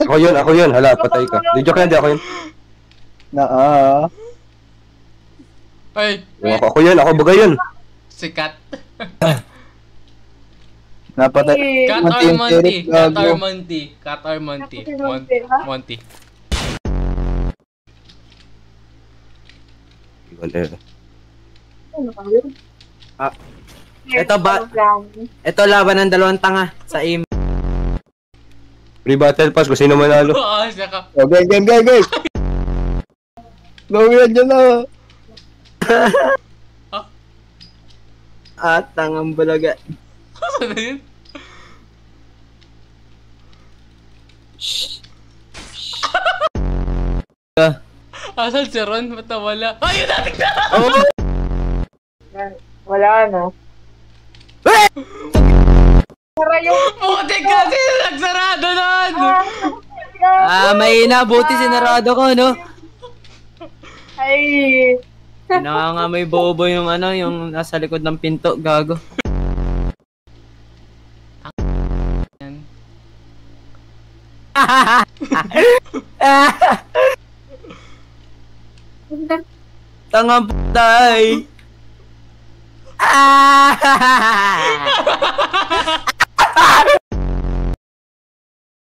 Ako yun. Hala, patay ka. Di joke yan, di ako yun. Ay, Ako yun, ako bagay yun. si Kat. Napatay. Kat or Monty? Kat or Monty? Kat or Monty? Monty. Ito laban ng dalawang tanga sa aim. Free battle pass, kung sino manalo. Oo, siya ka. Oh, game. Gawin dyan na. At tangang balaga. Saan na yun? Asan si Ron? Ba't nawala? Ay, yun natin na! Wala na. Para yung... Putik kasi nagsarado nun! May buti sinarado ko, no? Ay... Nangangamay bobo yung yung nasa likod ng pinto, gago. Tangang putay!